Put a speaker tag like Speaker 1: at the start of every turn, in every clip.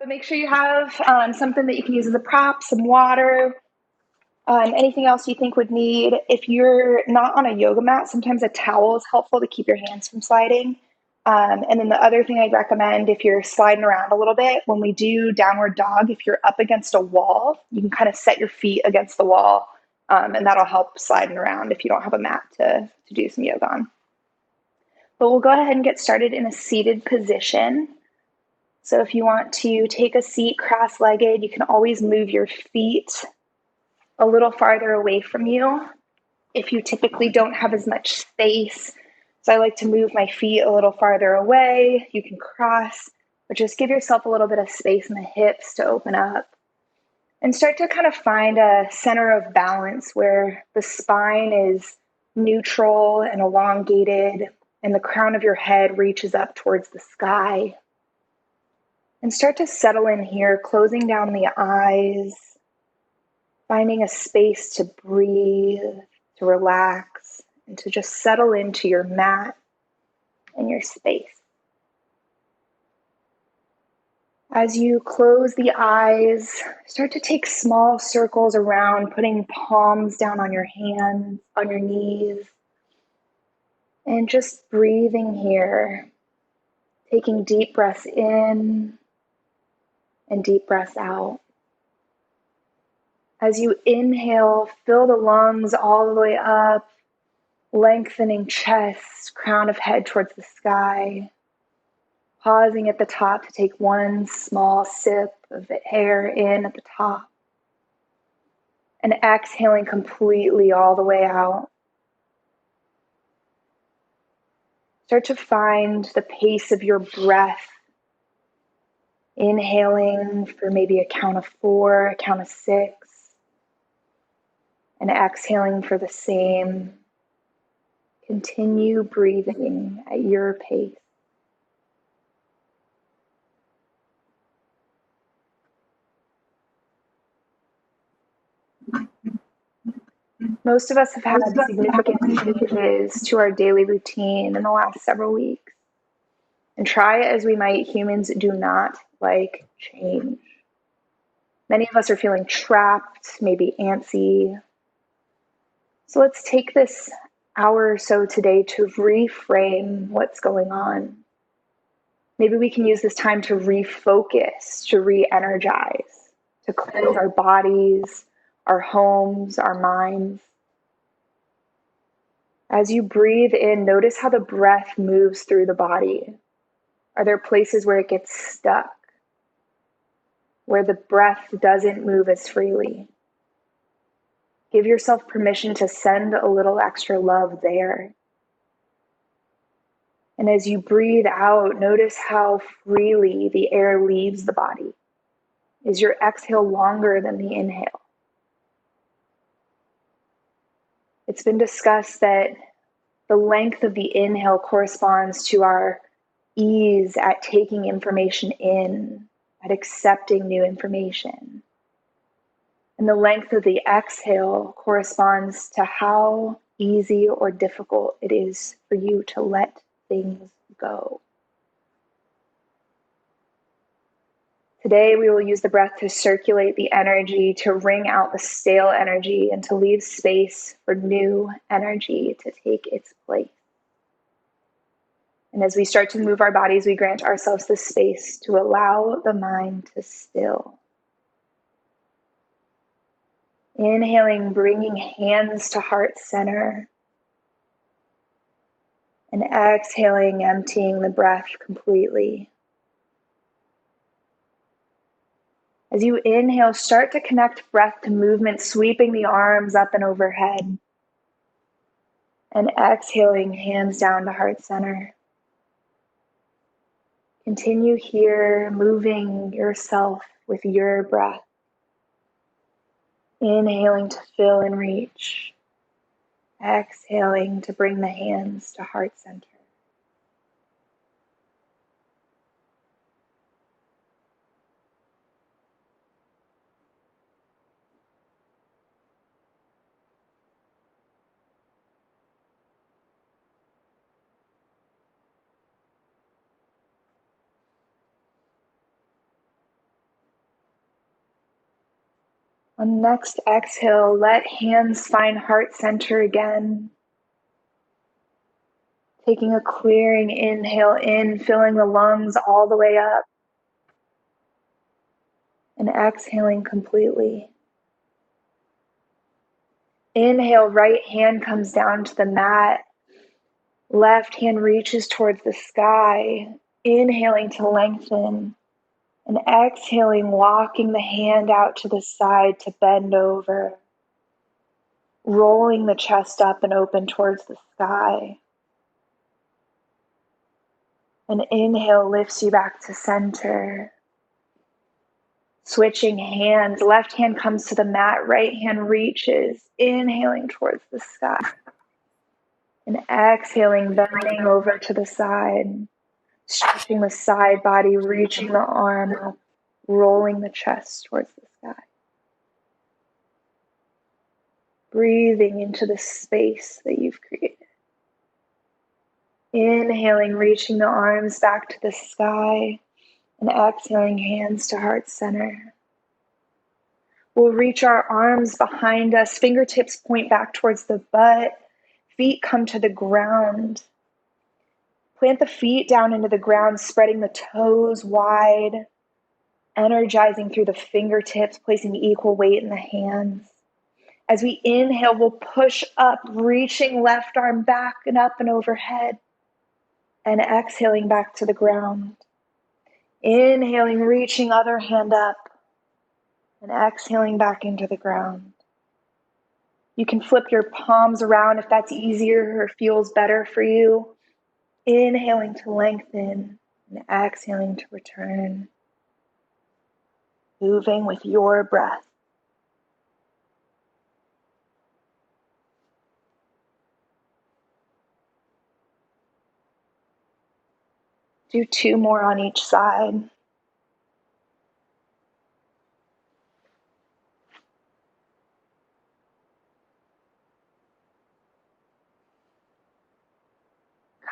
Speaker 1: But make sure you have something that you can use as a prop, some water, anything else you think would need. If you're not on a yoga mat, sometimes a towel is helpful to keep your hands from sliding. And then the other thing I'd recommend, if you're sliding around a little bit, when we do downward dog, if you're up against a wall, you can kind of set your feet against the wall, and that'll help sliding around if you don't have a mat to do some yoga on. But we'll go ahead and get started in a seated position. So if you want to take a seat cross-legged, you can always move your feet a little farther away from you. If you typically don't have as much space, so I like to move my feet a little farther away. You can cross, but just give yourself a little bit of space in the hips to open up. And start to kind of find a center of balance where the spine is neutral and elongated, and the crown of your head reaches up towards the sky. And start to settle in here, closing down the eyes, finding a space to breathe, to relax, and to just settle into your mat and your space. As you close the eyes, start to take small circles around, putting palms down on your hands, on your knees, and just breathing here, taking deep breaths in and deep breaths out. As you inhale, fill the lungs all the way up, lengthening chest, crown of head towards the sky. Pausing at the top to take one small sip of the air in at the top. And exhaling completely all the way out. Start to find the pace of your breath. Inhaling for maybe a count of 4, a count of 6. And exhaling for the same. Continue breathing at your pace. Most of us have had significant changes to our daily routine in the last several weeks. And try it as we might, humans do not like change. Many of us are feeling trapped, maybe antsy. So let's take this hour or so today to reframe what's going on. Maybe we can use this time to refocus, to re-energize, to cleanse our bodies, our homes, our minds. As you breathe in, notice how the breath moves through the body. Are there places where it gets stuck? Where the breath doesn't move as freely? Give yourself permission to send a little extra love there. And as you breathe out, notice how freely the air leaves the body. Is your exhale longer than the inhale? It's been discussed that the length of the inhale corresponds to our ease at taking information in, at accepting new information. And the length of the exhale corresponds to how easy or difficult it is for you to let things go. Today, we will use the breath to circulate the energy, to wring out the stale energy, and to leave space for new energy to take its place. And as we start to move our bodies, we grant ourselves the space to allow the mind to still. Inhaling, bringing hands to heart center. And exhaling, emptying the breath completely. As you inhale, start to connect breath to movement, sweeping the arms up and overhead. And exhaling, hands down to heart center. Continue here, moving yourself with your breath. Inhaling to fill and reach. Exhaling to bring the hands to heart center. On the next exhale, let hands find heart center again. Taking a clearing inhale in, filling the lungs all the way up. And exhaling completely. Inhale, right hand comes down to the mat. Left hand reaches towards the sky. Inhaling to lengthen. And exhaling, walking the hand out to the side to bend over. Rolling the chest up and open towards the sky. An inhale lifts you back to center. Switching hands, left hand comes to the mat, right hand reaches, inhaling towards the sky. And exhaling, bending over to the side, stretching the side body, reaching the arm up, rolling the chest towards the sky. Breathing into the space that you've created. Inhaling, reaching the arms back to the sky, and exhaling, hands to heart center. We'll reach our arms behind us, fingertips point back towards the butt, feet come to the ground. Plant the feet down into the ground, spreading the toes wide, energizing through the fingertips, placing equal weight in the hands. As we inhale, we'll push up, reaching left arm back and up and overhead, and exhaling back to the ground. Inhaling, reaching other hand up, and exhaling back into the ground. You can flip your palms around if that's easier or feels better for you. Inhaling to lengthen and exhaling to return. Moving with your breath. Do 2 more on each side.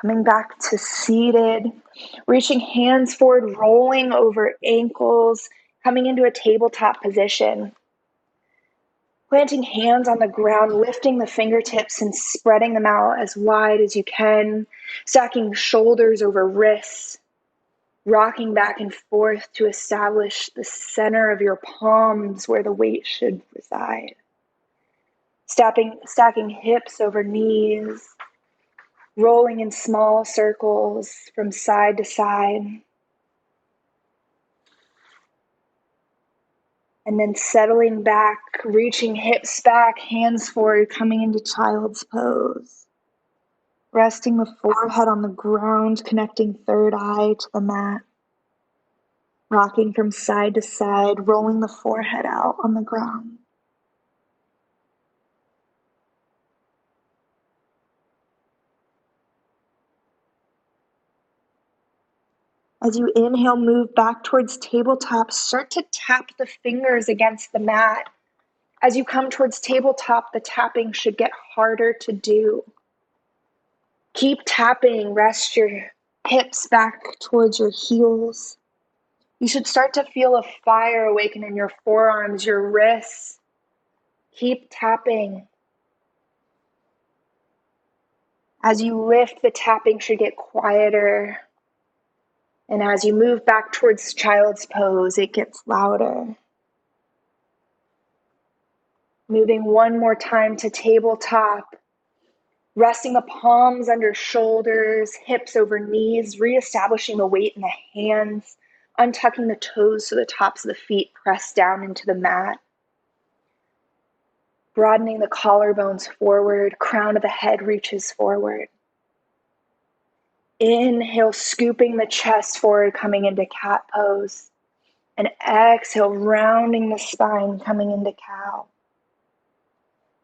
Speaker 1: Coming back to seated, reaching hands forward, rolling over ankles, coming into a tabletop position. Planting hands on the ground, lifting the fingertips and spreading them out as wide as you can, stacking shoulders over wrists, rocking back and forth to establish the center of your palms where the weight should reside. Stacking hips over knees, rolling in small circles from side to side. And then settling back, reaching hips back, hands forward, coming into child's pose. Resting the forehead on the ground, connecting third eye to the mat. Rocking from side to side, rolling the forehead out on the ground. As you inhale, move back towards tabletop. Start to tap the fingers against the mat. As you come towards tabletop, the tapping should get harder to do. Keep tapping. Rest your hips back towards your heels. You should start to feel a fire awaken in your forearms, your wrists. Keep tapping. As you lift, the tapping should get quieter. And as you move back towards child's pose, it gets louder. Moving one more time to tabletop. Resting the palms under shoulders, hips over knees, reestablishing the weight in the hands, untucking the toes so the tops of the feet press down into the mat. Broadening the collarbones forward, crown of the head reaches forward. Inhale, scooping the chest forward, coming into cat pose. And exhale, rounding the spine, coming into cow.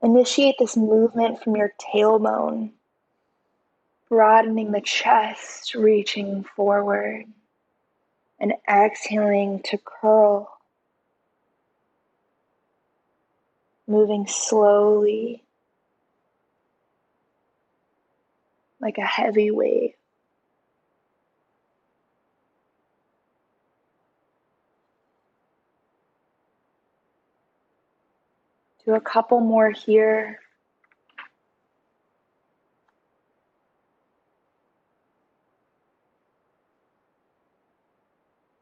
Speaker 1: Initiate this movement from your tailbone, broadening the chest, reaching forward, and exhaling to curl. Moving slowly, like a heavy wave. Do a couple more here.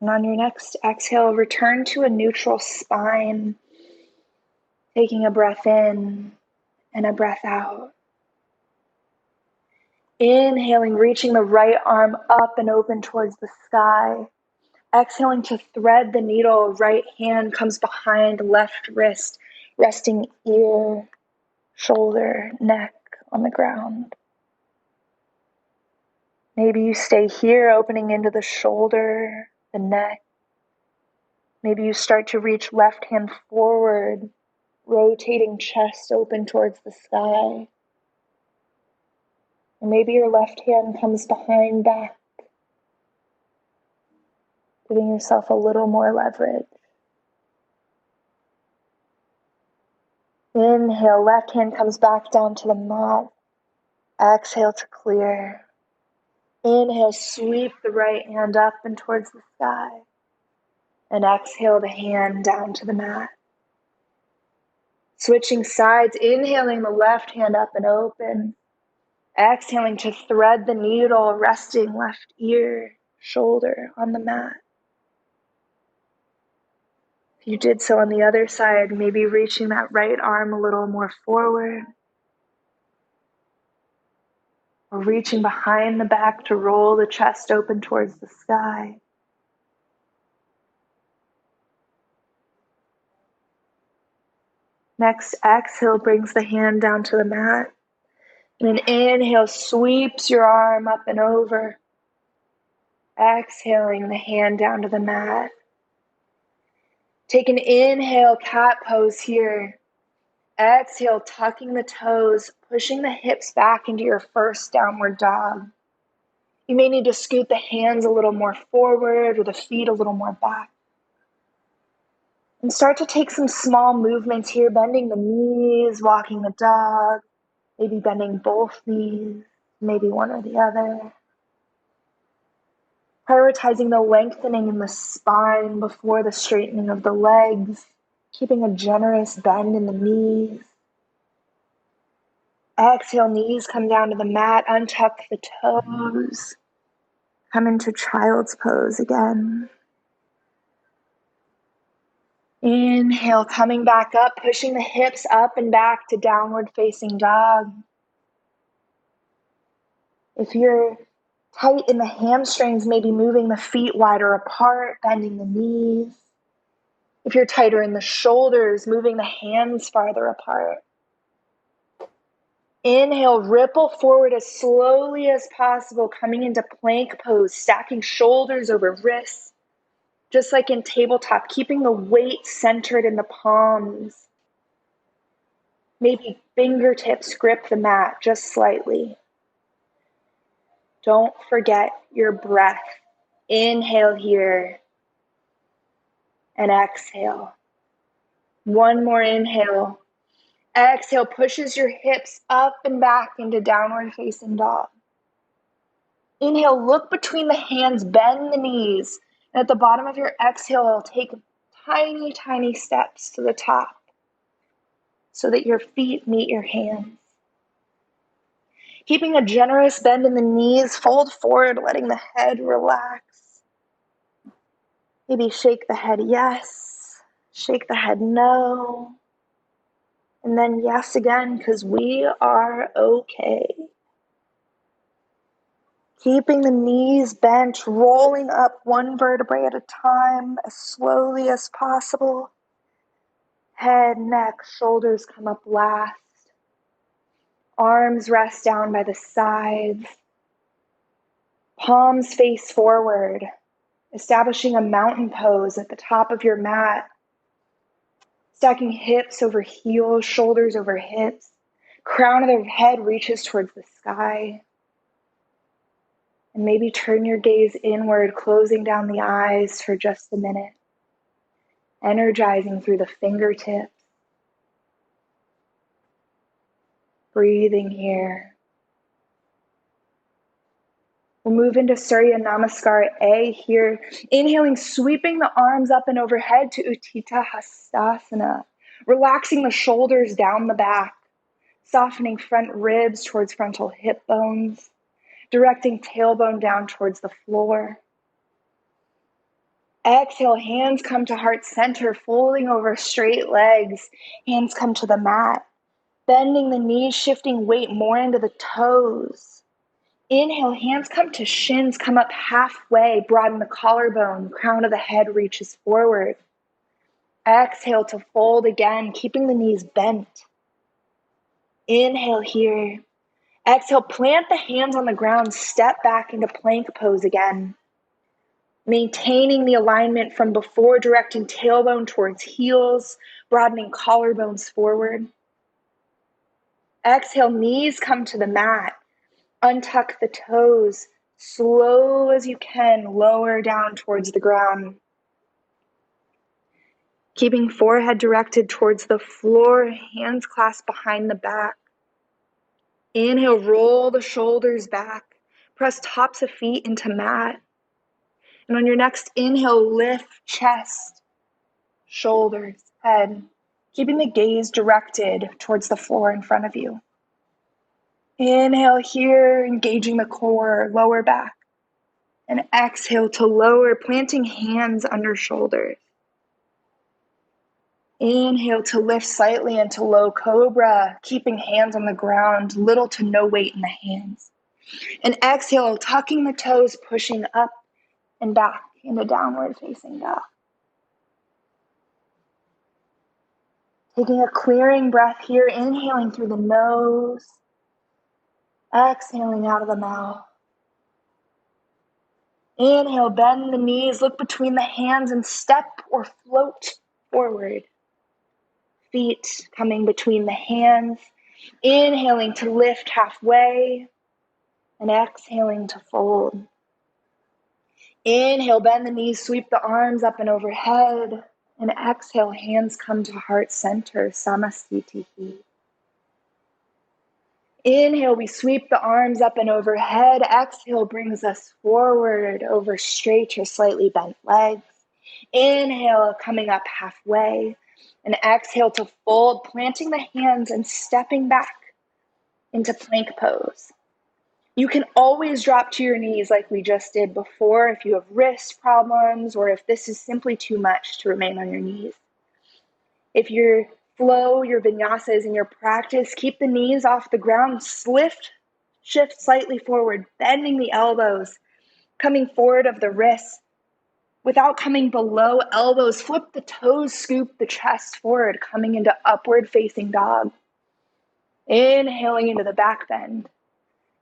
Speaker 1: And on your next exhale, return to a neutral spine, taking a breath in and a breath out. Inhaling, reaching the right arm up and open towards the sky. Exhaling to thread the needle, right hand comes behind left wrist, resting ear, shoulder, neck on the ground. Maybe you stay here, opening into the shoulder, the neck. Maybe you start to reach left hand forward, rotating chest open towards the sky. Or maybe your left hand comes behind back, giving yourself a little more leverage. Inhale, left hand comes back down to the mat. Exhale to clear. Inhale, sweep the right hand up and towards the sky. And exhale the hand down to the mat. Switching sides, inhaling the left hand up and open. Exhaling to thread the needle, resting left ear, shoulder on the mat. If you did so on the other side, maybe reaching that right arm a little more forward. Or reaching behind the back to roll the chest open towards the sky. Next exhale brings the hand down to the mat. And an inhale sweeps your arm up and over. Exhaling the hand down to the mat. Take an inhale, cat pose here. Exhale, tucking the toes, pushing the hips back into your first downward dog. You may need to scoot the hands a little more forward or the feet a little more back. And start to take some small movements here, bending the knees, walking the dog, maybe bending both knees, maybe one or the other. Prioritizing the lengthening in the spine before the straightening of the legs, keeping a generous bend in the knees. Exhale, knees come down to the mat, untuck the toes. Come into child's pose again. Inhale, coming back up, pushing the hips up and back to downward facing dog. If you're tight in the hamstrings, maybe moving the feet wider apart, bending the knees. If you're tighter in the shoulders, moving the hands farther apart. Inhale, ripple forward as slowly as possible, coming into plank pose, stacking shoulders over wrists, just like in tabletop, keeping the weight centered in the palms. Maybe fingertips grip the mat just slightly. Don't forget your breath. Inhale here and exhale. One more inhale. Exhale, pushes your hips up and back into downward facing dog. Inhale, look between the hands, bend the knees. And at the bottom of your exhale, take tiny, tiny steps to the top so that your feet meet your hands. Keeping a generous bend in the knees, fold forward, letting the head relax. Maybe shake the head yes, shake the head no. And then yes again, because we are okay. Keeping the knees bent, rolling up one vertebrae at a time, as slowly as possible. Head, neck, shoulders come up last. Arms rest down by the sides. Palms face forward, establishing a mountain pose at the top of your mat. Stacking hips over heels, shoulders over hips. Crown of the head reaches towards the sky. And maybe turn your gaze inward, closing down the eyes for just a minute. Energizing through the fingertips. Breathing here. We'll move into Surya Namaskar A here. Inhaling, sweeping the arms up and overhead to Utthita Hastasana. relaxing the shoulders down the back, softening front ribs towards frontal hip bones, directing tailbone down towards the floor. Exhale, hands come to heart center, folding over straight legs. Hands come to the mat, bending the knees, shifting weight more into the toes. Inhale, hands come to shins, come up halfway, broaden the collarbone, crown of the head reaches forward. Exhale to fold again, keeping the knees bent. Inhale here. Exhale, plant the hands on the ground, step back into plank pose again. Maintaining the alignment from before, directing tailbone towards heels, broadening collarbones forward. Exhale, knees come to the mat. Untuck the toes. Slow as you can, lower down towards the ground. Keeping forehead directed towards the floor, hands clasped behind the back. Inhale, roll the shoulders back. Press tops of feet into mat. And on your next inhale, lift chest, shoulders, head, keeping the gaze directed towards the floor in front of you. Inhale here, engaging the core, lower back. And exhale to lower, planting hands under shoulders. Inhale to lift slightly into low cobra, keeping hands on the ground, little to no weight in the hands. And exhale, tucking the toes, pushing up and back into downward facing dog. Taking a clearing breath here, inhaling through the nose, exhaling out of the mouth. Inhale, bend the knees, look between the hands and step or float forward. Feet coming between the hands. Inhaling to lift halfway and exhaling to fold. Inhale, bend the knees, sweep the arms up and overhead. And exhale, hands come to heart center, Samasthiti. Inhale, we sweep the arms up and overhead. Exhale brings us forward over straight or slightly bent legs. Inhale, coming up halfway. And exhale to fold, planting the hands and stepping back into plank pose. You can always drop to your knees like we just did before if you have wrist problems or if this is simply too much to remain on your knees. If your flow, your vinyasa is in your practice, keep the knees off the ground, shift slightly forward, bending the elbows, coming forward of the wrists. Without coming below elbows, flip the toes, scoop the chest forward, coming into upward facing dog. Inhaling into the back bend.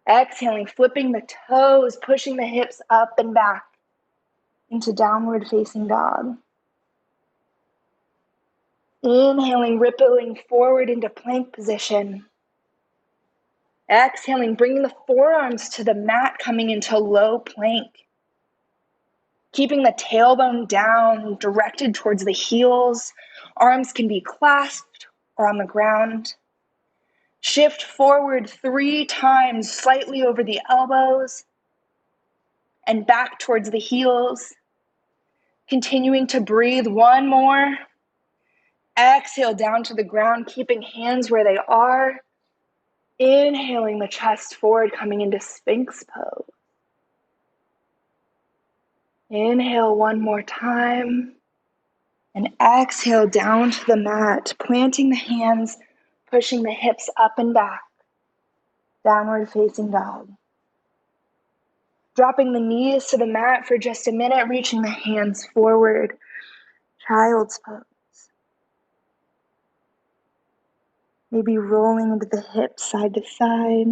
Speaker 1: Exhaling, flipping the toes, pushing the hips up and back into downward facing dog. Inhaling, rippling forward into plank position. Exhaling, bringing the forearms to the mat, coming into low plank. Keeping the tailbone down, directed towards the heels. Arms can be clasped or on the ground. Shift forward 3 times, slightly over the elbows and back towards the heels. Continuing to breathe, 1 more. Exhale down to the ground, keeping hands where they are. Inhaling the chest forward, coming into Sphinx pose. Inhale 1 more time. And exhale down to the mat, planting the hands, pushing the hips up and back. Downward facing dog. Dropping the knees to the mat for just a minute, reaching the hands forward. Child's pose. Maybe rolling into the hips side to side.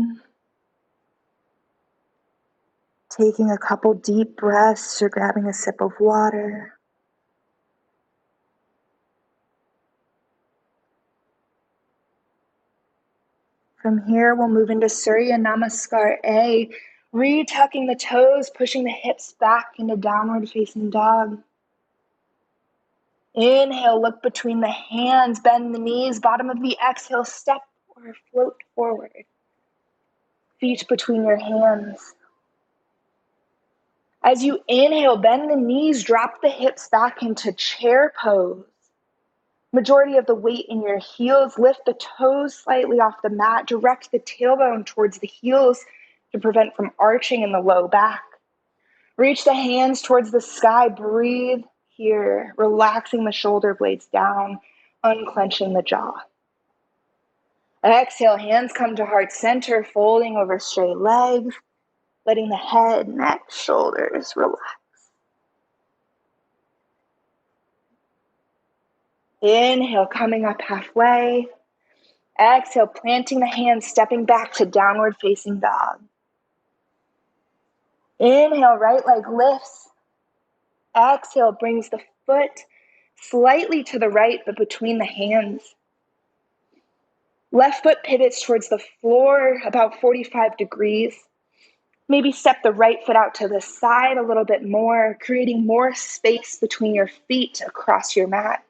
Speaker 1: Taking a couple deep breaths or grabbing a sip of water. From here, we'll move into Surya Namaskar A, retucking the toes, pushing the hips back into downward facing dog. Inhale, look between the hands, bend the knees, bottom of the exhale, step or float forward. Feet between your hands. As you inhale, bend the knees, drop the hips back into chair pose. Majority of the weight in your heels. Lift the toes slightly off the mat. Direct the tailbone towards the heels to prevent from arching in the low back. Reach the hands towards the sky. Breathe here, relaxing the shoulder blades down, unclenching the jaw. Exhale, hands come to heart center, folding over straight legs, letting the head, neck, shoulders relax. Inhale, coming up halfway. Exhale, planting the hands, stepping back to downward facing dog. Inhale, right leg lifts. Exhale, brings the foot slightly to the right, but between the hands. Left foot pivots towards the floor, about 45 degrees. Maybe step the right foot out to the side a little bit more, creating more space between your feet across your mat.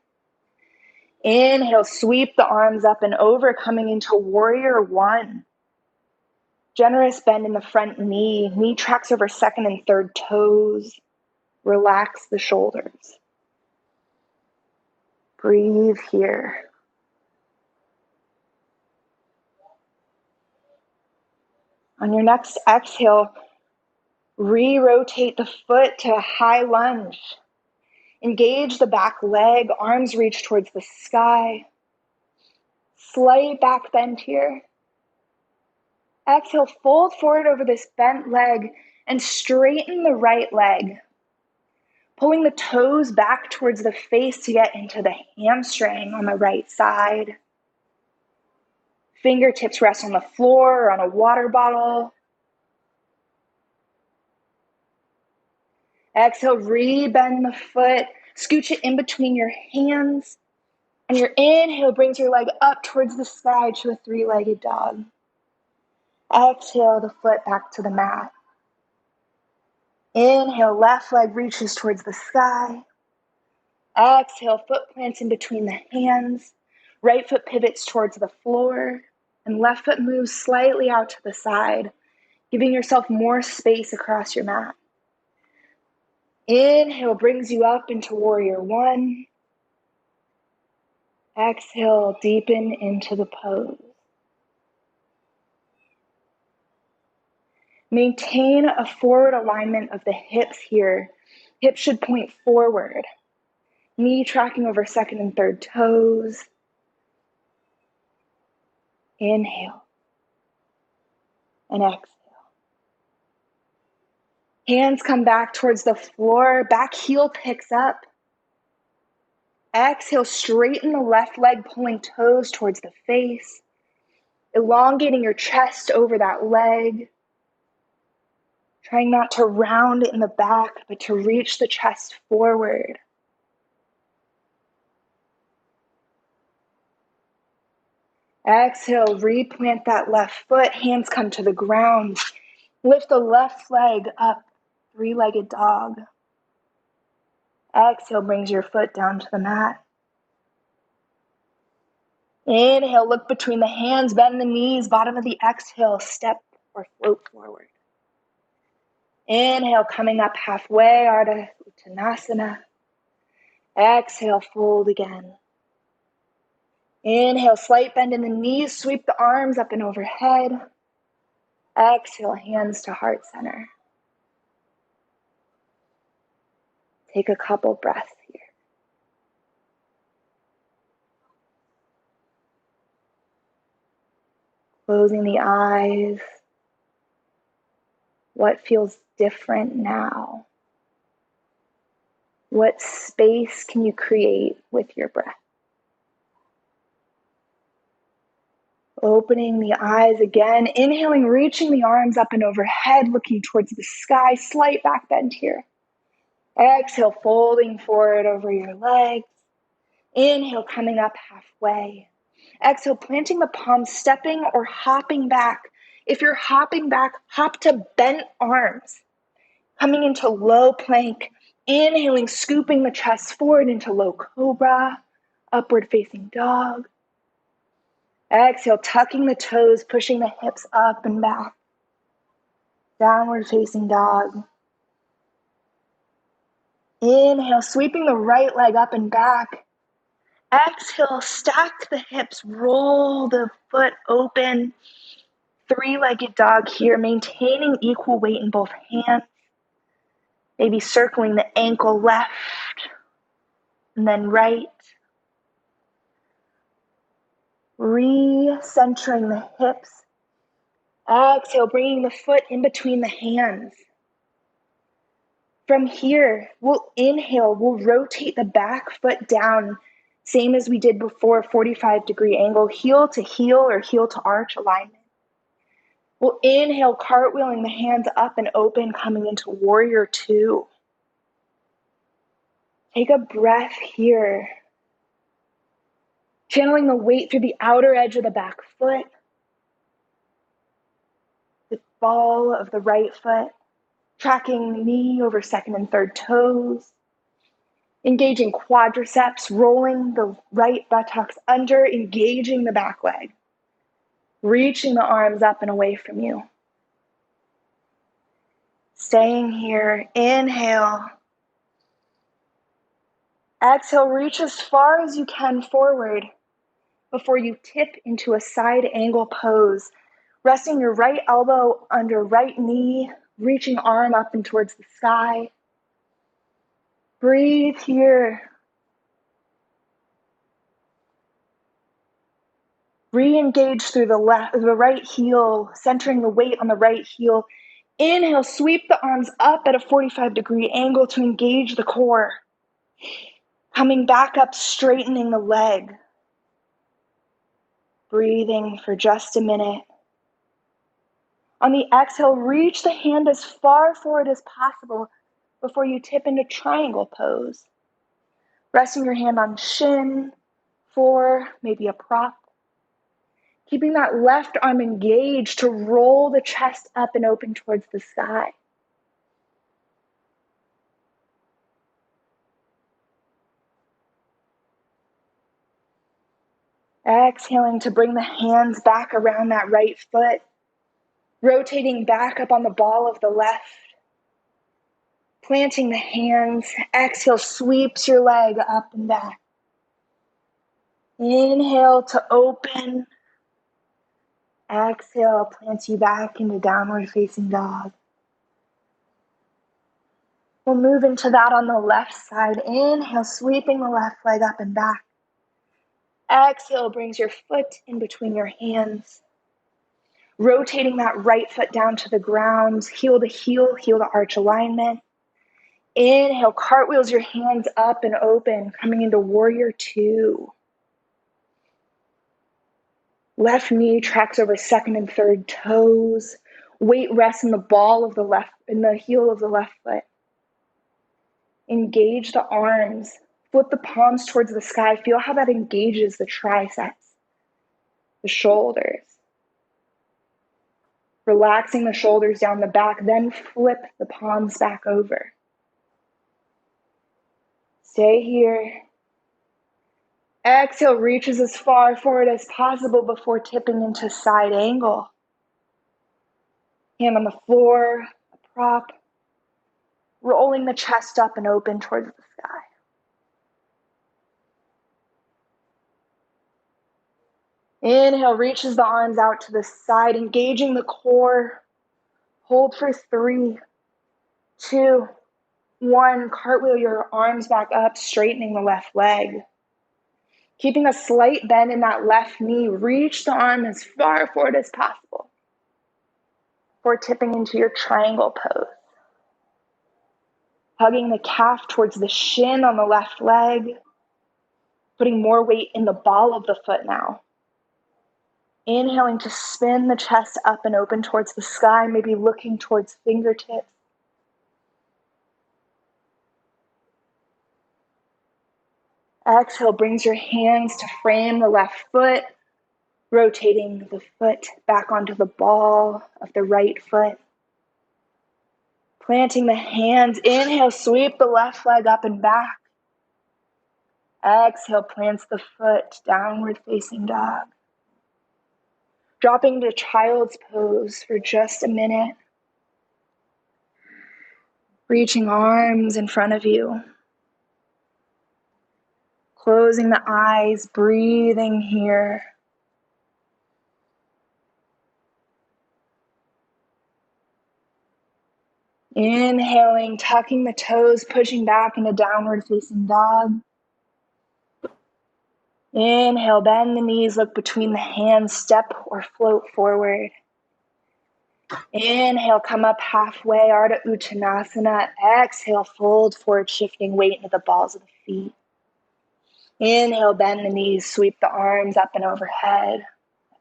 Speaker 1: Inhale, sweep the arms up and over, coming into warrior one. Generous bend in the front knee tracks over second and third toes. Relax the shoulders. Breathe here. On your next exhale, re-rotate the foot to a high lunge. Engage the back leg, arms reach towards the sky. Slight back bend here. Exhale, fold forward over this bent leg and straighten the right leg. Pulling the toes back towards the face to get into the hamstring on the right side. Fingertips rest on the floor or on a water bottle. Exhale, re-bend the foot. Scooch it in between your hands. And your inhale brings your leg up towards the sky to a three-legged dog. Exhale the foot back to the mat. Inhale, left leg reaches towards the sky. Exhale, foot plants in between the hands. Right foot pivots towards the floor. And left foot moves slightly out to the side, giving yourself more space across your mat. Inhale brings you up into warrior one. Exhale, deepen into the pose. Maintain a forward alignment of the hips here. Hips should point forward. Knee tracking over second and third toes. Inhale and exhale. Hands come back towards the floor. Back heel picks up. Exhale, straighten the left leg, pulling toes towards the face. Elongating your chest over that leg. Trying not to round in the back, but to reach the chest forward. Exhale, replant that left foot. Hands come to the ground. Lift the left leg up, three-legged dog. Exhale, brings your foot down to the mat. Inhale, look between the hands, bend the knees, bottom of the exhale, step or float forward. Inhale, coming up halfway, Ardha Uttanasana. Exhale, fold again. Inhale, slight bend in the knees, sweep the arms up and overhead. Exhale, hands to heart center. Take a couple breaths here. Closing the eyes. What feels different now? What space can you create with your breath? Opening the eyes again, inhaling, reaching the arms up and overhead, looking towards the sky, slight back bend here. Exhale, folding forward over your legs. Inhale, coming up halfway. Exhale, planting the palms, stepping or hopping back. If you're hopping back, hop to bent arms. Coming into low plank, inhaling, scooping the chest forward into low cobra, upward facing dog. Exhale, tucking the toes, pushing the hips up and back. Downward facing dog. Inhale, sweeping the right leg up and back. Exhale, stack the hips, roll the foot open. Three-legged dog here, maintaining equal weight in both hands. Maybe circling the ankle left and then right. Recentering the hips. Exhale, bringing the foot in between the hands. From here, we'll inhale, we'll rotate the back foot down, same as we did before, 45-degree angle, heel to heel or heel to arch alignment. We'll inhale, cartwheeling the hands up and open, coming into warrior two. Take a breath here. Channeling the weight through the outer edge of the back foot, the ball of the right foot, tracking knee over second and third toes, engaging quadriceps, rolling the right buttocks under, engaging the back leg, reaching the arms up and away from you. Staying here, inhale. Exhale, reach as far as you can forward before you tip into a side angle pose, resting your right elbow under right knee, reaching arm up and towards the sky. Breathe here. Re-engage through the right heel, centering the weight on the right heel. Inhale, sweep the arms up at a 45-degree angle to engage the core. Coming back up, straightening the leg. Breathing for just a minute. On the exhale, reach the hand as far forward as possible before you tip into triangle pose. Resting your hand on shin, floor, maybe a prop. Keeping that left arm engaged to roll the chest up and open towards the sky. Exhaling to bring the hands back around that right foot, rotating back up on the ball of the left. Planting the hands, exhale, sweeps your leg up and back. Inhale to open. Exhale, plants you back into downward facing dog. We'll move into that on the left side. Inhale, sweeping the left leg up and back. Exhale, brings your foot in between your hands. Rotating that right foot down to the ground, heel to heel, heel to arch alignment. Inhale, cartwheels your hands up and open, coming into warrior two. Left knee tracks over second and third toes. Weight rests in the ball of the left, in the heel of the left foot. Engage the arms. Flip the palms towards the sky. Feel how that engages the triceps, the shoulders. Relaxing the shoulders down the back, then flip the palms back over. Stay here. Exhale, reaches as far forward as possible before tipping into side angle. Hand on the floor, a prop. Rolling the chest up and open towards the sky. Inhale, reaches the arms out to the side, engaging the core. Hold for 3, 2, 1. Cartwheel your arms back up, straightening the left leg. Keeping a slight bend in that left knee, reach the arm as far forward as possible before tipping into your triangle pose. Hugging the calf towards the shin on the left leg, putting more weight in the ball of the foot now. Inhaling to spin the chest up and open towards the sky, maybe looking towards fingertips. Exhale, brings your hands to frame the left foot, rotating the foot back onto the ball of the right foot. Planting the hands, inhale, sweep the left leg up and back. Exhale, plants the foot, downward facing dog. Dropping to child's pose for just a minute. Reaching arms in front of you. Closing the eyes, breathing here. Inhaling, tucking the toes, pushing back into downward facing dog. Inhale, bend the knees, look between the hands, step or float forward. Inhale, come up halfway, Ardha Uttanasana. Exhale, fold forward, shifting weight into the balls of the feet. Inhale, bend the knees, sweep the arms up and overhead.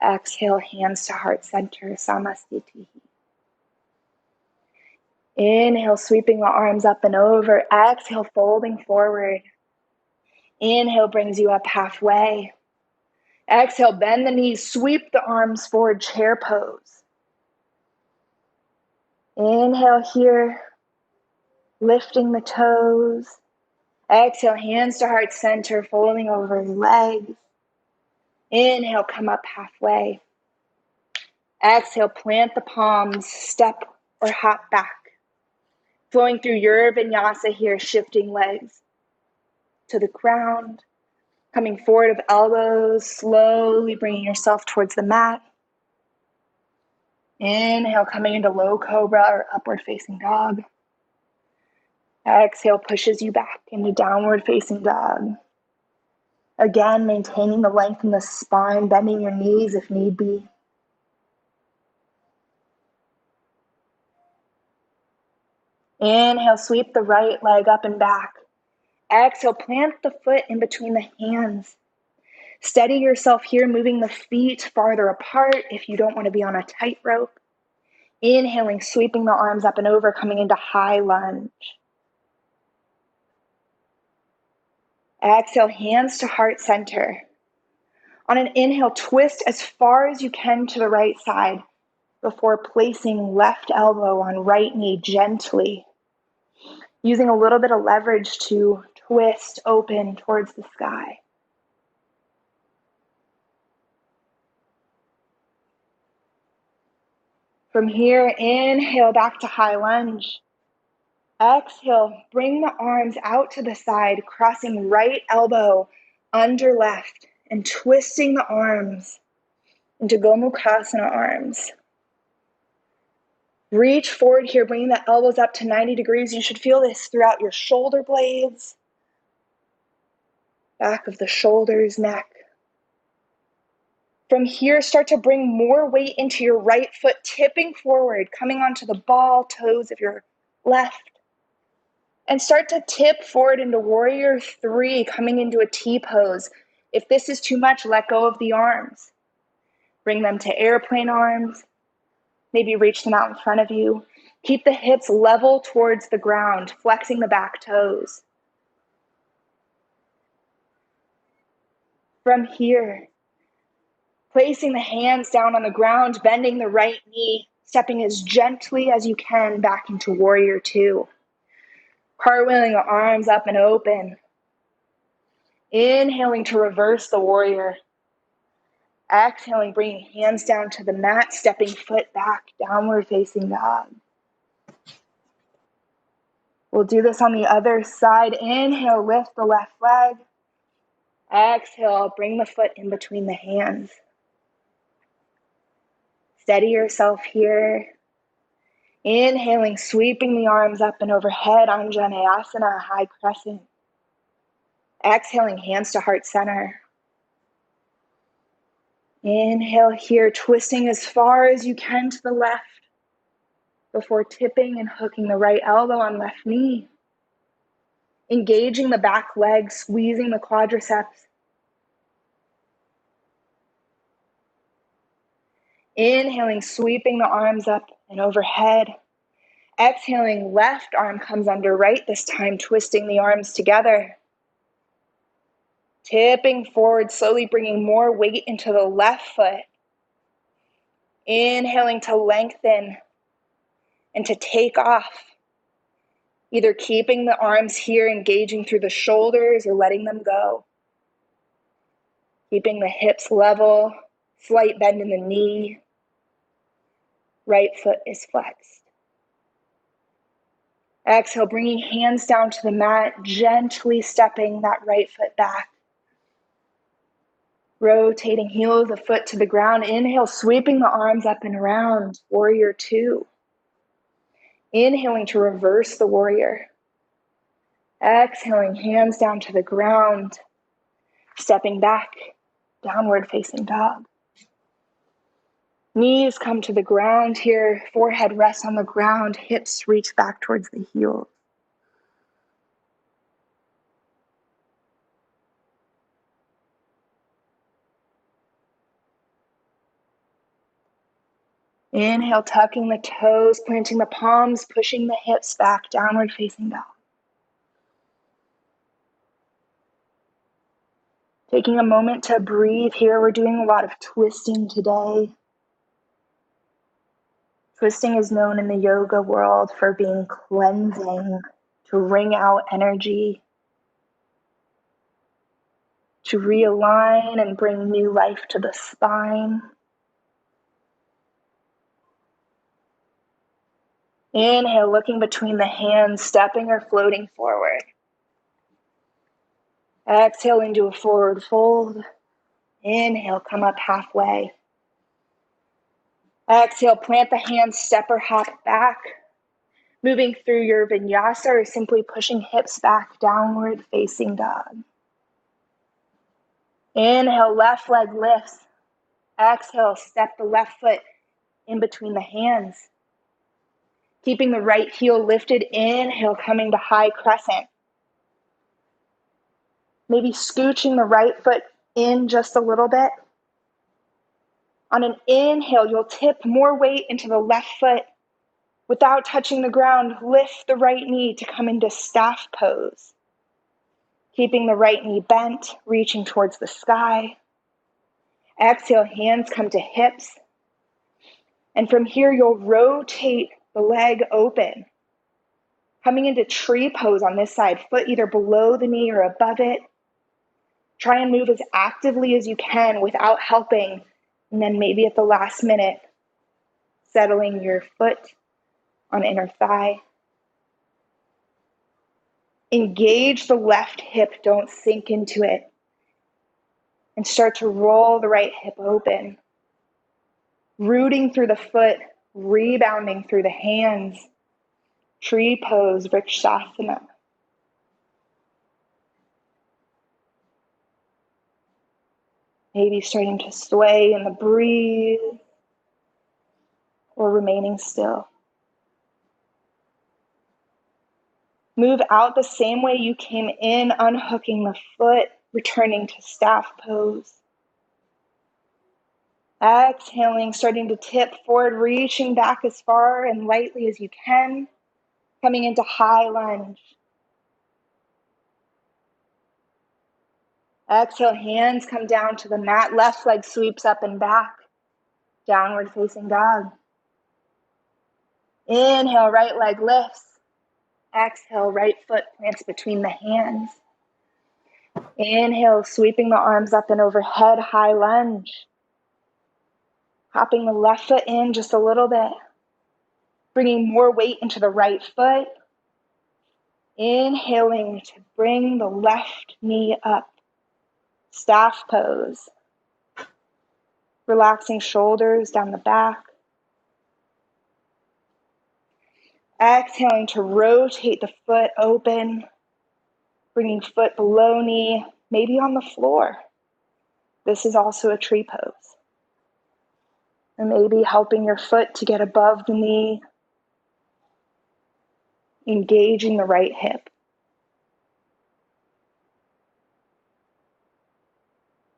Speaker 1: Exhale, hands to heart center, Samasthiti. Inhale, sweeping the arms up and over. Exhale, folding forward. Inhale brings you up halfway. Exhale, bend the knees, sweep the arms forward, chair pose. Inhale here, lifting the toes. Exhale, hands to heart center, folding over legs. Inhale, come up halfway. Exhale, plant the palms, step or hop back. Flowing through your vinyasa here, shifting legs to the ground. Coming forward with elbows, slowly bringing yourself towards the mat. Inhale, coming into low cobra or upward facing dog. Exhale, pushes you back into downward facing dog. Again, maintaining the length in the spine, bending your knees if need be. Inhale, sweep the right leg up and back. Exhale, plant the foot in between the hands. Steady yourself here, moving the feet farther apart if you don't want to be on a tightrope. Inhaling, sweeping the arms up and over, coming into high lunge. Exhale, hands to heart center. On an inhale, twist as far as you can to the right side before placing left elbow on right knee gently, using a little bit of leverage to twist open towards the sky. From here, inhale back to high lunge. Exhale, bring the arms out to the side, crossing right elbow under left and twisting the arms into Gomukhasana arms. Reach forward here, bringing the elbows up to 90 degrees. You should feel this throughout your shoulder blades, back of the shoulders, neck. From here, start to bring more weight into your right foot, tipping forward, coming onto the ball toes of your left. And start to tip forward into warrior 3, coming into a T pose. If this is too much, let go of the arms. Bring them to airplane arms. Maybe reach them out in front of you. Keep the hips level towards the ground, flexing the back toes. From here, placing the hands down on the ground, bending the right knee, stepping as gently as you can back into warrior 2. Cartwheeling the arms up and open. Inhaling to reverse the warrior. Exhaling, bringing hands down to the mat, stepping foot back, downward facing dog. We'll do this on the other side. Inhale, lift the left leg. Exhale, bring the foot in between the hands. Steady yourself here. Inhaling, sweeping the arms up and overhead, Anjaneyasana, high crescent. Exhaling, hands to heart center. Inhale here, twisting as far as you can to the left before tipping and hooking the right elbow on left knee. Engaging the back leg, squeezing the quadriceps. Inhaling, sweeping the arms up and overhead. Exhaling, left arm comes under right, this time twisting the arms together. Tipping forward, slowly bringing more weight into the left foot. Inhaling to lengthen and to take off. Either keeping the arms here, engaging through the shoulders, or letting them go. Keeping the hips level, slight bend in the knee. Right foot is flexed. Exhale, bringing hands down to the mat, gently stepping that right foot back. Rotating heel of the foot to the ground. Inhale, sweeping the arms up and around. Warrior two. Inhaling to reverse the warrior. Exhaling, hands down to the ground. Stepping back, downward facing dog. Knees come to the ground here. Forehead rests on the ground. Hips reach back towards the heels. Inhale, tucking the toes, planting the palms, pushing the hips back, downward facing dog. Taking a moment to breathe here. We're doing a lot of twisting today. Twisting is known in the yoga world for being cleansing, to wring out energy, to realign and bring new life to the spine. Inhale, looking between the hands, stepping or floating forward. Exhale into a forward fold. Inhale, come up halfway. Exhale, plant the hands, step or hop back. Moving through your vinyasa or simply pushing hips back, downward facing dog. Inhale, left leg lifts. Exhale, step the left foot in between the hands. Keeping the right heel lifted. Inhale, coming to high crescent. Maybe scooching the right foot in just a little bit. On an inhale, you'll tip more weight into the left foot. Without touching the ground, lift the right knee to come into staff pose. Keeping the right knee bent, reaching towards the sky. Exhale, hands come to hips. And from here, you'll rotate the leg open. Coming into tree pose on this side, foot either below the knee or above it. Try and move as actively as you can without helping. And then maybe at the last minute, settling your foot on inner thigh. Engage the left hip, don't sink into it. And start to roll the right hip open. Rooting through the foot, rebounding through the hands. Tree pose, Vrikshasana. Maybe starting to sway in the breeze or remaining still. Move out the same way you came in, unhooking the foot, returning to staff pose. Exhaling, starting to tip forward, reaching back as far and lightly as you can, coming into high lunge. Exhale, hands come down to the mat, left leg sweeps up and back, downward facing dog. Inhale, right leg lifts. Exhale, right foot plants between the hands. Inhale, sweeping the arms up and overhead, high lunge. Hopping the left foot in just a little bit. Bringing more weight into the right foot. Inhaling to bring the left knee up. Staff pose. Relaxing shoulders down the back. Exhaling to rotate the foot open. Bringing foot below knee, maybe on the floor. This is also a tree pose. And maybe helping your foot to get above the knee. Engaging the right hip.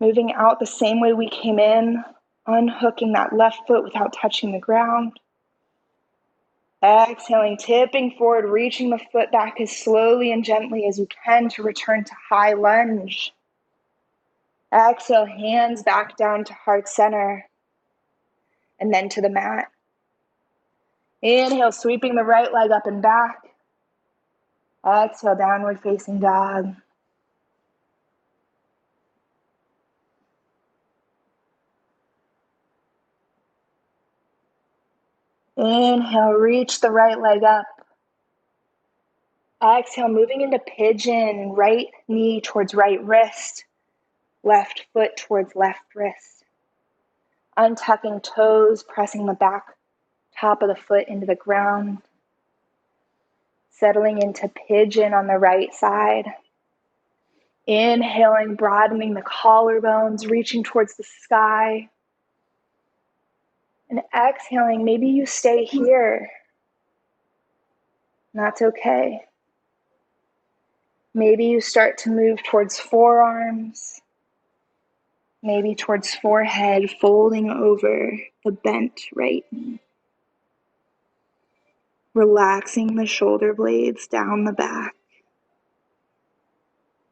Speaker 1: Moving out the same way we came in, unhooking that left foot without touching the ground. Exhaling, tipping forward, reaching the foot back as slowly and gently as you can to return to high lunge. Exhale, hands back down to heart center and then to the mat. Inhale, sweeping the right leg up and back. Exhale, downward facing dog. Inhale, reach the right leg up. Exhale, moving into pigeon, right knee towards right wrist. Left foot towards left wrist. Untucking toes, pressing the back top of the foot into the ground. Settling into pigeon on the right side. Inhaling, broadening the collarbones, reaching towards the sky. And exhaling, maybe you stay here. That's okay. Maybe you start to move towards forearms, maybe towards forehead, folding over the bent right knee. Relaxing the shoulder blades down the back.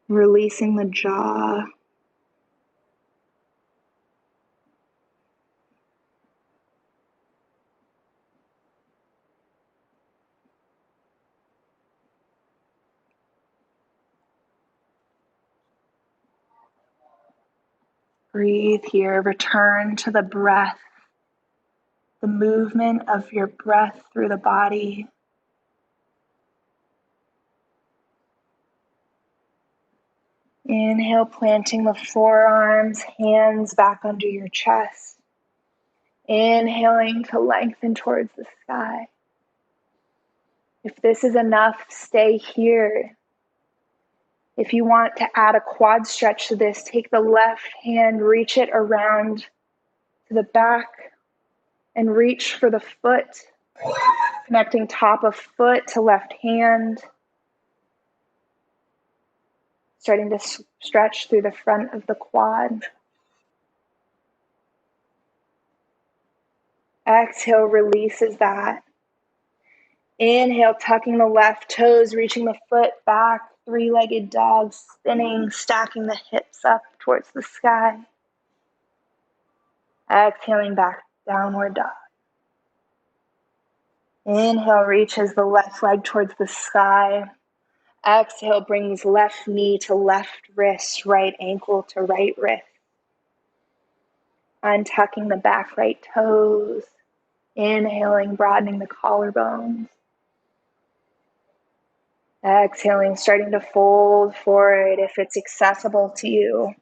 Speaker 1: Releasing the jaw. Breathe here. Return to the breath, the movement of your breath through the body. Inhale, planting the forearms, hands back under your chest. Inhaling to lengthen towards the sky. If this is enough, stay here. If you want to add a quad stretch to this, take the left hand, reach it around to the back, and reach for the foot, connecting top of foot to left hand, starting to stretch through the front of the quad. Exhale, releases that. Inhale, tucking the left toes, reaching the foot back, three-legged dog, spinning, stacking the hips up towards the sky. Exhaling back, downward dog. Inhale, reaches the left leg towards the sky. Exhale, brings left knee to left wrist, right ankle to right wrist. Untucking the back right toes. Inhaling, broadening the collarbones. Exhaling, starting to fold forward if it's accessible to you.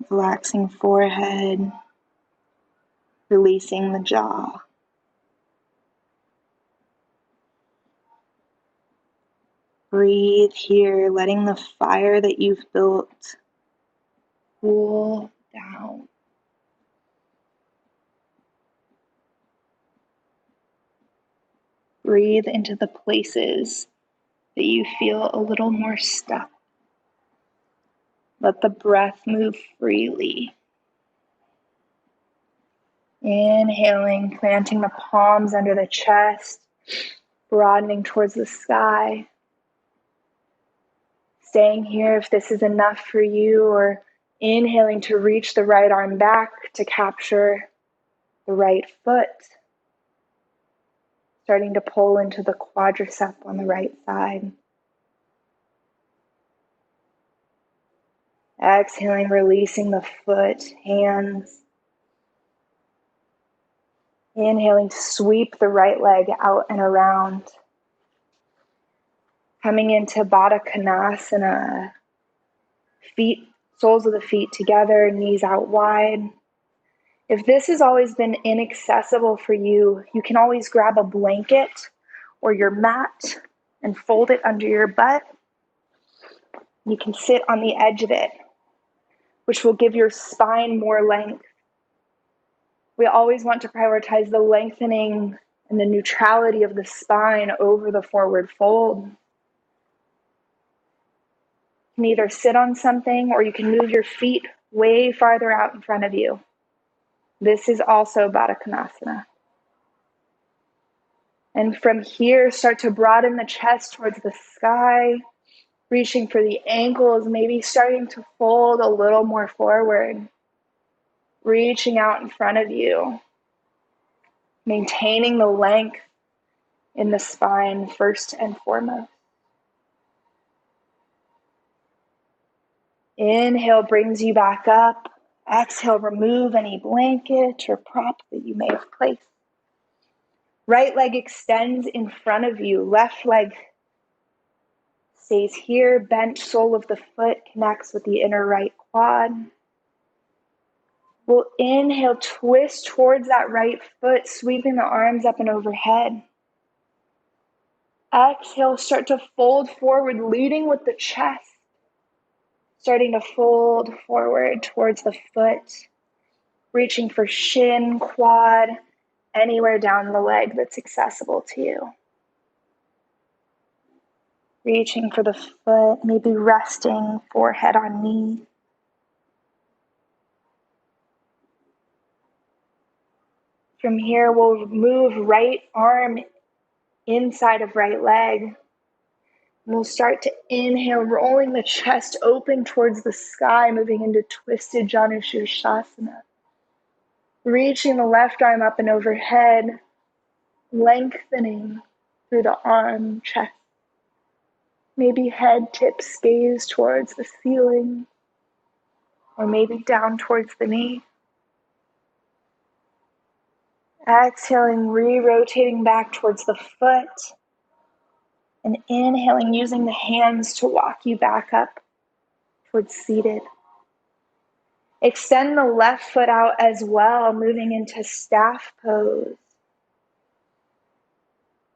Speaker 1: Relaxing forehead, releasing the jaw. Breathe here, letting the fire that you've built cool down. Breathe into the places that you feel a little more stuck. Let the breath move freely. Inhaling, planting the palms under the chest, broadening towards the sky. Staying here if this is enough for you, or inhaling to reach the right arm back to capture the right foot. Starting to pull into the quadricep on the right side. Exhaling, releasing the foot, hands. Inhaling to sweep the right leg out and around. Coming into Baddha Konasana. Feet, soles of the feet together, knees out wide. If this has always been inaccessible for you, you can always grab a blanket or your mat and fold it under your butt. You can sit on the edge of it, which will give your spine more length. We always want to prioritize the lengthening and the neutrality of the spine over the forward fold. You can either sit on something or you can move your feet way farther out in front of you. This is also Baddha Konasana. And from here, start to broaden the chest towards the sky, reaching for the ankles, maybe starting to fold a little more forward, reaching out in front of you, maintaining the length in the spine first and foremost. Inhale brings you back up. Exhale, remove any blanket or prop that you may have placed. Right leg extends in front of you. Left leg stays here. Bent sole of the foot connects with the inner right quad. We'll inhale, twist towards that right foot, sweeping the arms up and overhead. Exhale, start to fold forward, leading with the chest. Starting to fold forward towards the foot, reaching for shin, quad, anywhere down the leg that's accessible to you. Reaching for the foot, maybe resting forehead on knee. From here, we'll move right arm inside of right leg. We'll start to inhale, rolling the chest open towards the sky, moving into twisted Janushirshasana. Reaching the left arm up and overhead, lengthening through the arm, chest. Maybe head tips gaze towards the ceiling, or maybe down towards the knee. Exhaling, re-rotating back towards the foot. And inhaling, using the hands to walk you back up towards seated. Extend the left foot out as well, moving into staff pose.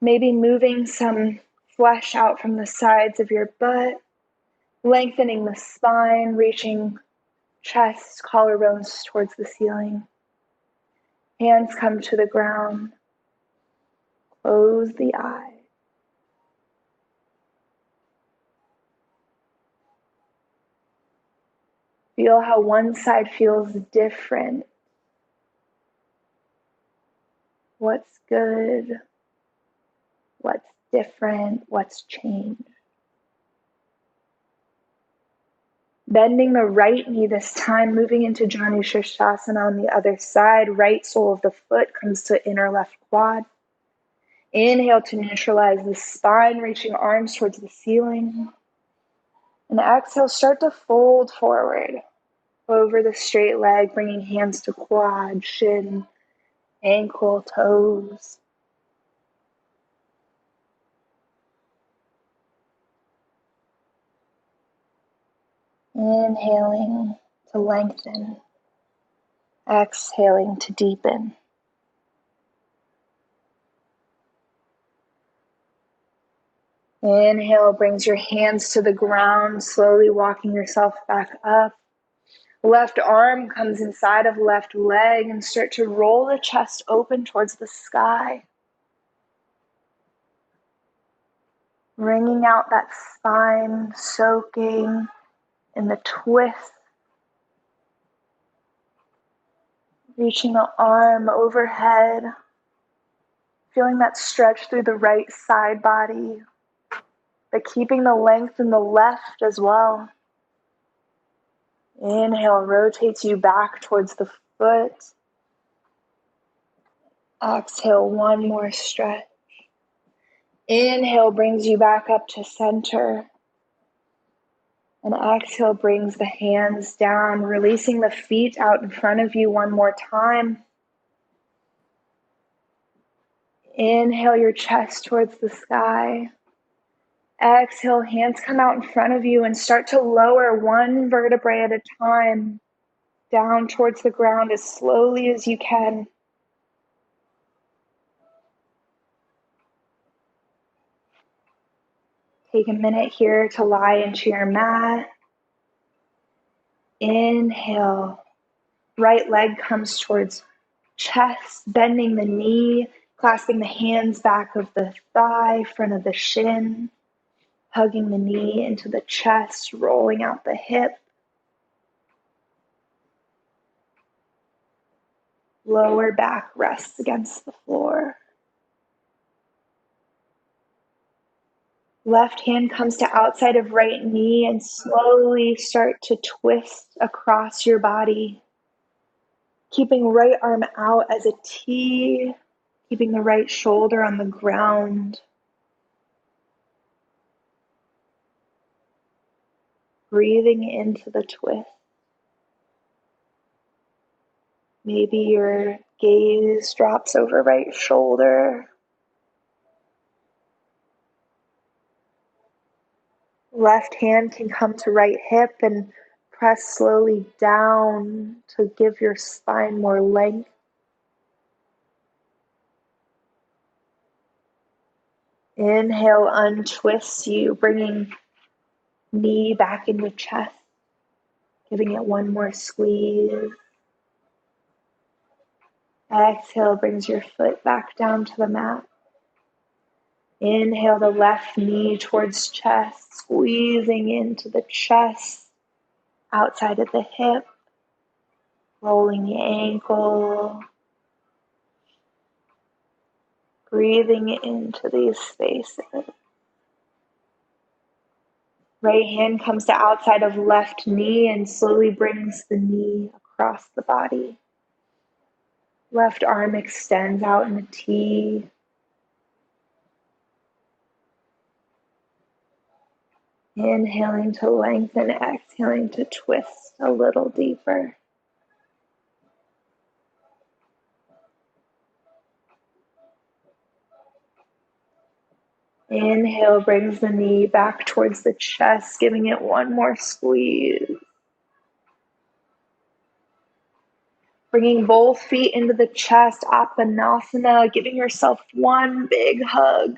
Speaker 1: Maybe moving some flesh out from the sides of your butt, lengthening the spine, reaching chest, collarbones towards the ceiling. Hands come to the ground. Close the eyes. Feel how one side feels different. What's good? What's different? What's changed? Bending the right knee this time, moving into Janushirshasana on the other side. Right sole of the foot comes to inner left quad. Inhale to neutralize the spine, reaching arms towards the ceiling. And exhale, start to fold forward over the straight leg, bringing hands to quad, shin, ankle, toes. Inhaling to lengthen. Exhaling to deepen. Inhale brings your hands to the ground, slowly walking yourself back up. Left arm comes inside of left leg and start to roll the chest open towards the sky. Wringing out that spine, soaking in the twist. Reaching the arm overhead. Feeling that stretch through the right side body, but keeping the length in the left as well. Inhale rotates you back towards the foot. Exhale, one more stretch. Inhale brings you back up to center. And exhale brings the hands down, releasing the feet out in front of you one more time. Inhale your chest towards the sky. Exhale, hands come out in front of you and start to lower one vertebrae at a time down towards the ground as slowly as you can. Take a minute here to lie into your mat. Inhale, right leg comes towards chest, bending the knee, clasping the hands back of the thigh, front of the shin, hugging the knee into the chest, rolling out the hip. Lower back rests against the floor. Left hand comes to outside of right knee and slowly start to twist across your body. Keeping right arm out as a T, keeping the right shoulder on the ground. Breathing into the twist. Maybe your gaze drops over right shoulder. Left hand can come to right hip and press slowly down to give your spine more length. Inhale, untwist you, bringing knee back into chest, giving it one more squeeze. Exhale, brings your foot back down to the mat. Inhale the left knee towards chest, squeezing into the chest, outside of the hip, rolling the ankle, breathing into these spaces. Right hand comes to outside of left knee and slowly brings the knee across the body. Left arm extends out in a T. Inhaling to lengthen, exhaling to twist a little deeper. Inhale brings the knee back towards the chest, giving it one more squeeze. Bringing both feet into the chest, Apanasana, giving yourself one big hug.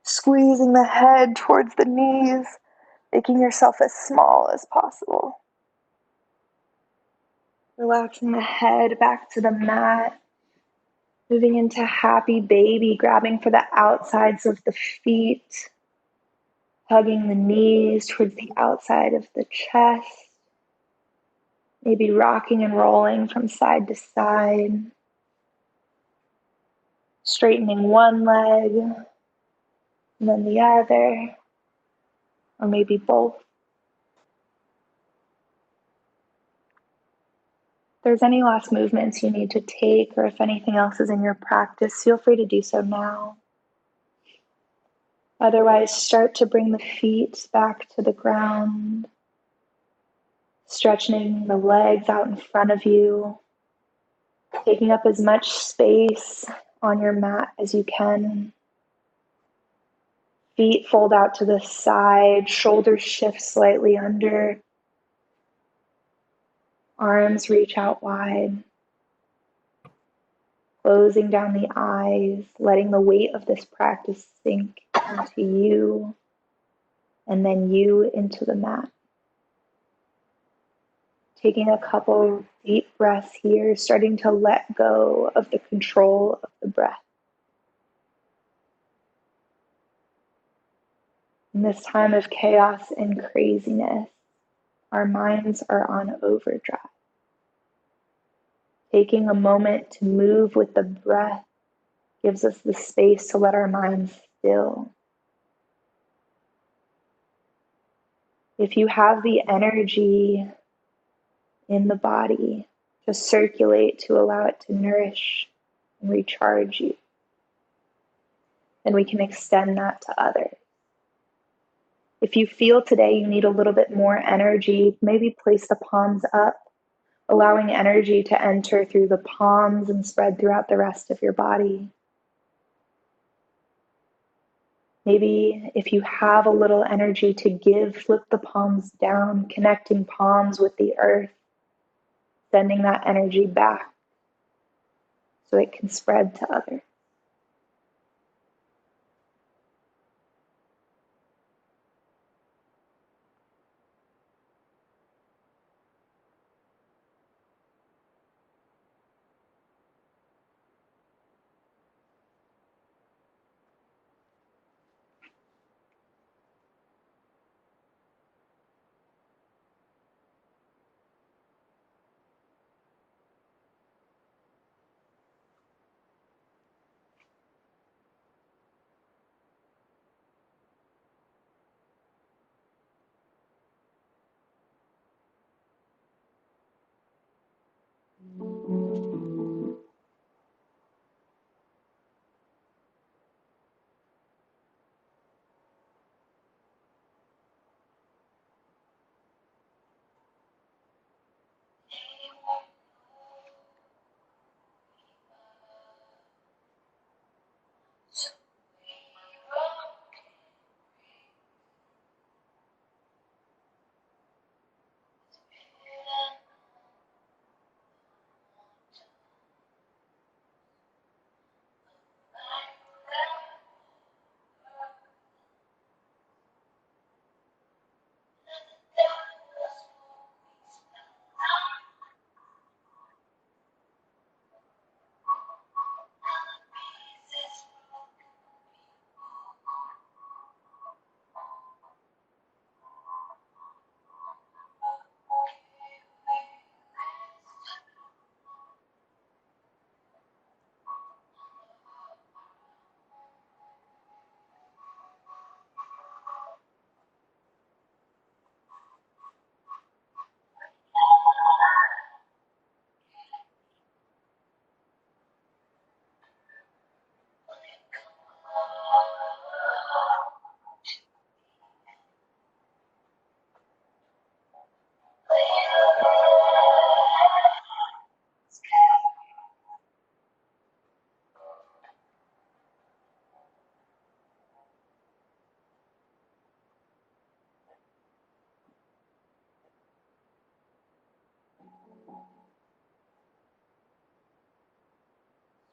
Speaker 1: Squeezing the head towards the knees, making yourself as small as possible. Relaxing the head back to the mat. Moving into happy baby, grabbing for the outsides of the feet. Hugging the knees towards the outside of the chest. Maybe rocking and rolling from side to side. Straightening one leg and then the other, or maybe both. If there's any last movements you need to take, or if anything else is in your practice, feel free to do so now. Otherwise, start to bring the feet back to the ground, stretching the legs out in front of you, taking up as much space on your mat as you can. Feet fold out to the side, shoulders shift slightly under, arms reach out wide. Closing down the eyes, letting the weight of this practice sink into you and then you into the mat. Taking a couple deep breaths here, starting to let go of the control of the breath. In this time of chaos and craziness, our minds are on overdrive. Taking a moment to move with the breath gives us the space to let our minds still. If you have the energy in the body to circulate, to allow it to nourish and recharge you, then we can extend that to others. If you feel today you need a little bit more energy, maybe place the palms up, allowing energy to enter through the palms and spread throughout the rest of your body. Maybe if you have a little energy to give, flip the palms down, connecting palms with the earth, sending that energy back so it can spread to others.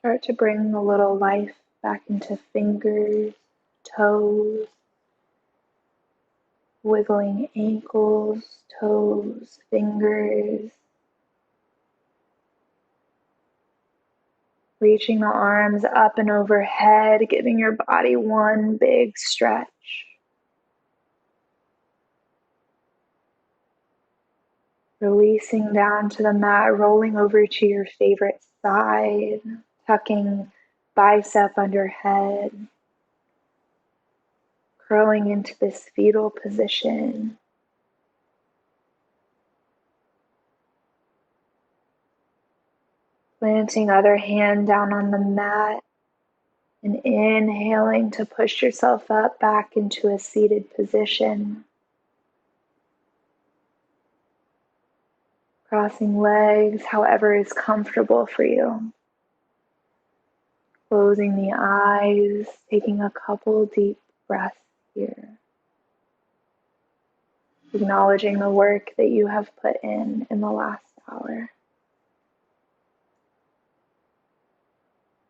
Speaker 1: Start to bring a little life back into fingers, toes, wiggling ankles, toes, fingers, reaching the arms up and overhead, giving your body one big stretch. Releasing down to the mat, rolling over to your favorite side, tucking bicep under head, curling into this fetal position. Planting other hand down on the mat and inhaling to push yourself up back into a seated position. Crossing legs, however is comfortable for you. Closing the eyes, taking a couple deep breaths here. Acknowledging the work that you have put in the last hour.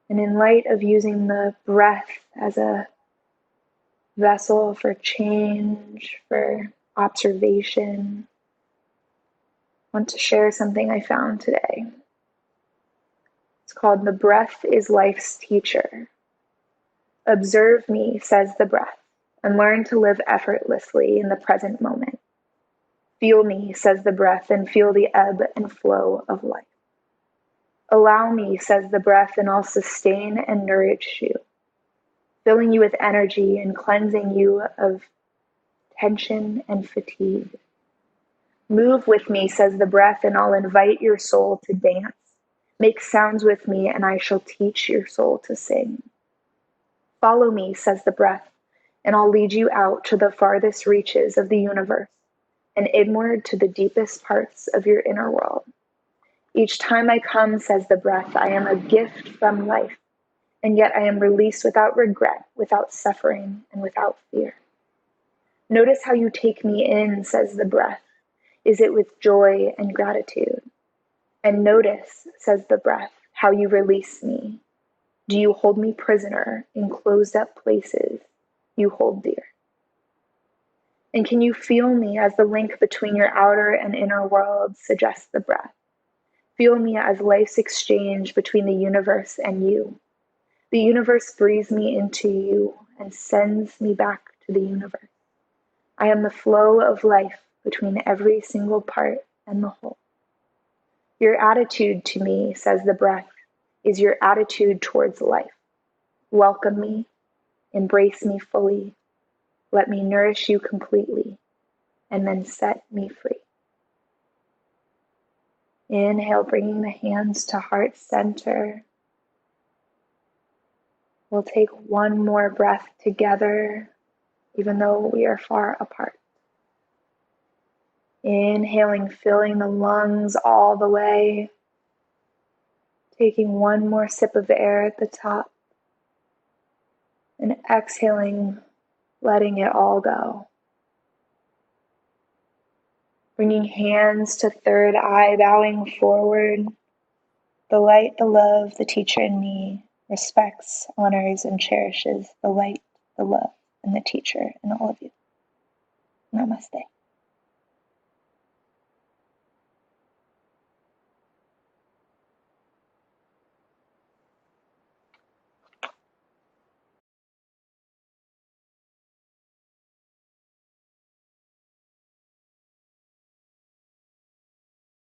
Speaker 1: And in light of using the breath as a vessel for change, for observation, I want to share something I found today. It's called "The Breath is Life's Teacher." Observe me, says the breath, and learn to live effortlessly in the present moment. Feel me, says the breath, and feel the ebb and flow of life. Allow me, says the breath, and I'll sustain and nourish you, filling you with energy and cleansing you of tension and fatigue. Move with me, says the breath, and I'll invite your soul to dance. Make sounds with me, and I shall teach your soul to sing. Follow me, says the breath, and I'll lead you out to the farthest reaches of the universe and inward to the deepest parts of your inner world. Each time I come, says the breath, I am a gift from life, and yet I am released without regret, without suffering, and without fear. Notice how you take me in, says the breath. Is it with joy and gratitude? And notice, says the breath, how you release me. Do you hold me prisoner in closed up places you hold dear? And can you feel me as the link between your outer and inner worlds, suggests the breath? Feel me as life's exchange between the universe and you. The universe breathes me into you and sends me back to the universe. I am the flow of life between every single part and the whole. Your attitude to me, says the breath, is your attitude towards life. Welcome me, embrace me fully, let me nourish you completely, and then set me free. Inhale, bringing the hands to heart center. We'll take one more breath together, even though we are far apart. Inhaling, filling the lungs all the way. Taking one more sip of air at the top. And exhaling, letting it all go. Bringing hands to third eye, bowing forward. The light, the love, the teacher in me respects, honors, and cherishes the light, the love, and the teacher in all of you. Namaste.